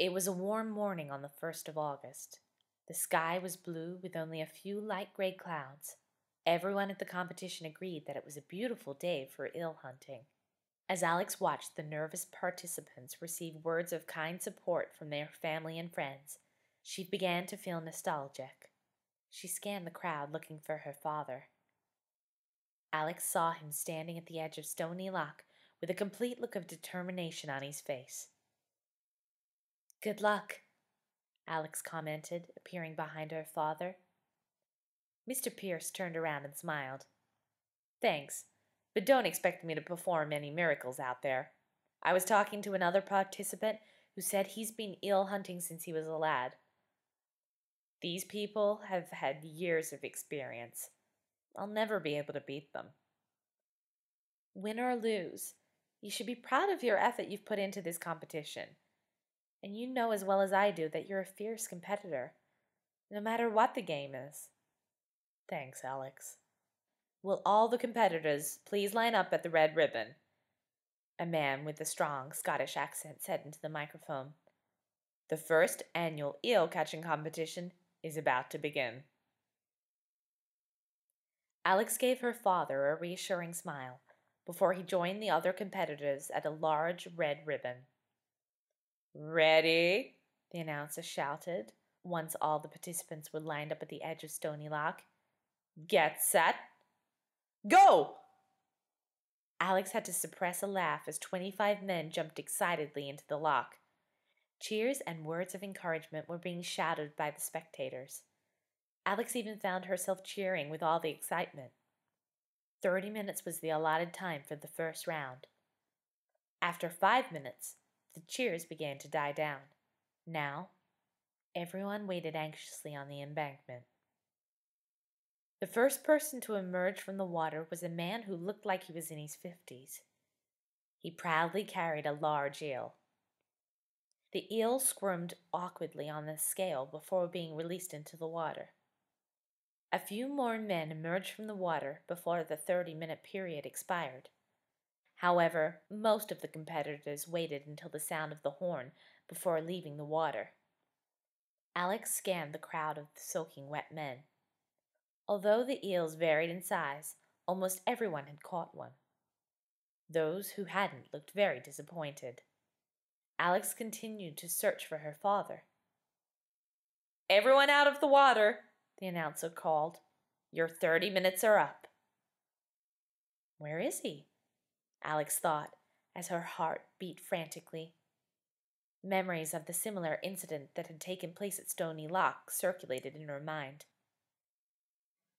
It was a warm morning on the 1st of August. The sky was blue with only a few light gray clouds. Everyone at the competition agreed that it was a beautiful day for eel hunting. As Alex watched the nervous participants receive words of kind support from their family and friends, she began to feel nostalgic. She scanned the crowd looking for her father. Alex saw him standing at the edge of Stony Loch with a complete look of determination on his face. "Good luck," Alex commented, appearing behind her father. Mr. Pierce turned around and smiled. "Thanks, but don't expect me to perform any miracles out there. I was talking to another participant who said he's been eel hunting since he was a lad. These people have had years of experience. I'll never be able to beat them." "Win or lose, you should be proud of your effort you've put into this competition. And you know as well as I do that you're a fierce competitor, no matter what the game is." "Thanks, Alex." "Will all the competitors please line up at the red ribbon?" A man with a strong Scottish accent said into the microphone. "The first annual eel catching competition is about to begin." Alex gave her father a reassuring smile before he joined the other competitors at a large red ribbon. "Ready?" the announcer shouted, once all the participants were lined up at the edge of Stony Loch. "Get set. Go!" Alex had to suppress a laugh as 25 men jumped excitedly into the loch. Cheers and words of encouragement were being shouted by the spectators. Alex even found herself cheering with all the excitement. 30 minutes was the allotted time for the first round. After 5 minutes, the cheers began to die down. Now, everyone waited anxiously on the embankment. The first person to emerge from the water was a man who looked like he was in his 50s. He proudly carried a large eel. The eel squirmed awkwardly on the scale before being released into the water. A few more men emerged from the water before the 30-minute period expired. However, most of the competitors waited until the sound of the horn before leaving the water. Alex scanned the crowd of soaking wet men. Although the eels varied in size, almost everyone had caught one. Those who hadn't looked very disappointed. Alex continued to search for her father. "Everyone out of the water," the announcer called. "Your 30 minutes are up." "Where is he?" Alex thought, as her heart beat frantically. Memories of the similar incident that had taken place at Stony Loch circulated in her mind.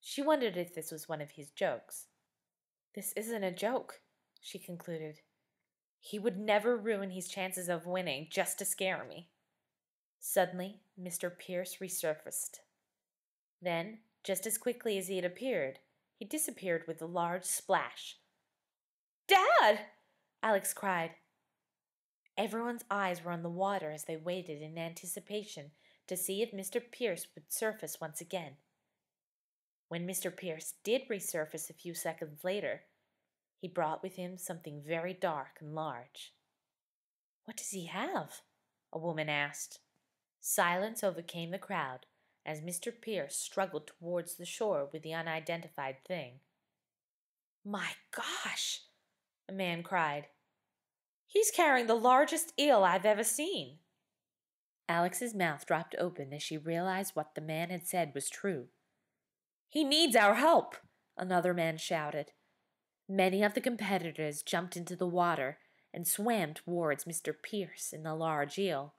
She wondered if this was one of his jokes. "This isn't a joke," she concluded. "He would never ruin his chances of winning just to scare me." Suddenly, Mr. Pierce resurfaced. Then, just as quickly as he had appeared, he disappeared with a large splash. "Dad!" Alex cried. Everyone's eyes were on the water as they waited in anticipation to see if Mr. Pierce would surface once again. When Mr. Pierce did resurface a few seconds later, he brought with him something very dark and large. "What does he have?" a woman asked. Silence overcame the crowd as Mr. Pierce struggled towards the shore with the unidentified thing. "My gosh!" a man cried. "He's carrying the largest eel I've ever seen." Alex's mouth dropped open as she realized what the man had said was true. "He needs our help," another man shouted. Many of the competitors jumped into the water and swam towards Mr. Pierce in the large eel.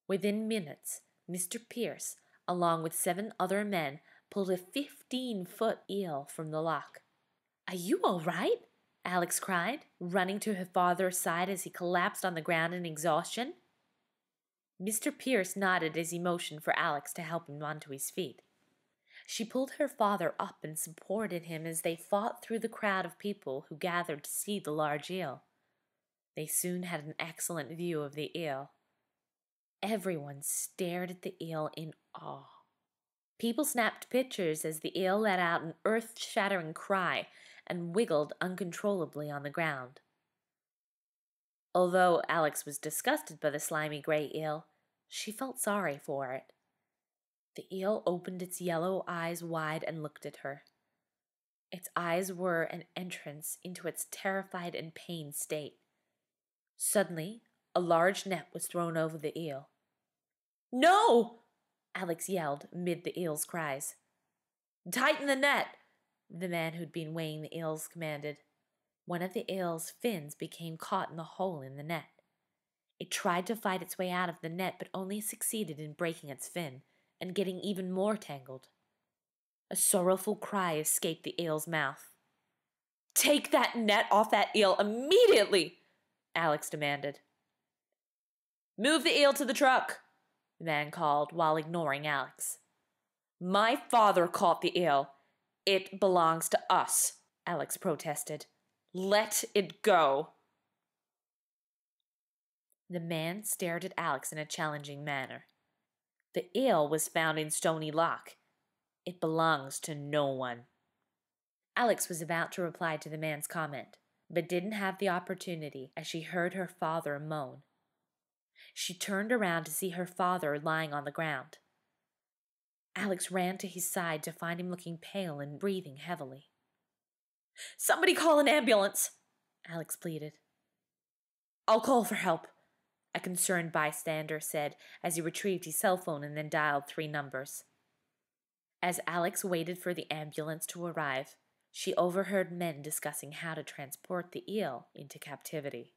Within minutes, Mr. Pierce, along with 7 other men, pulled a 15-foot eel from the loch. "Are you all right?" Alex cried, running to her father's side as he collapsed on the ground in exhaustion. Mr. Pierce nodded as he motioned for Alex to help him onto his feet. She pulled her father up and supported him as they fought through the crowd of people who gathered to see the large eel. They soon had an excellent view of the eel. Everyone stared at the eel in awe. People snapped pictures as the eel let out an earth-shattering cry and wiggled uncontrollably on the ground. Although Alex was disgusted by the slimy gray eel, She felt sorry for it. The eel opened its yellow eyes wide and looked at her. Its eyes were an entrance into its terrified and pained state. Suddenly, a large net was thrown over the eel. "No!" Alex yelled amid the eel's cries. "Tighten the net!" the man who'd been weighing the eels commanded. One of the eel's fins became caught in the hole in the net. It tried to fight its way out of the net, but only succeeded in breaking its fin and getting even more tangled. A sorrowful cry escaped the eel's mouth. "Take that net off that eel immediately!" Alex demanded. "Move the eel to the truck," the man called while ignoring Alex. "My father caught the eel. It belongs to us," Alex protested. "Let it go." The man stared at Alex in a challenging manner. "The eel was found in Stony Loch. It belongs to no one." Alex was about to reply to the man's comment, but didn't have the opportunity as she heard her father moan. She turned around to see her father lying on the ground. Alex ran to his side to find him looking pale and breathing heavily. "Somebody call an ambulance," Alex pleaded. "I'll call for help," a concerned bystander said as he retrieved his cell phone and then dialed 3 numbers. As Alex waited for the ambulance to arrive, she overheard men discussing how to transport the eel into captivity.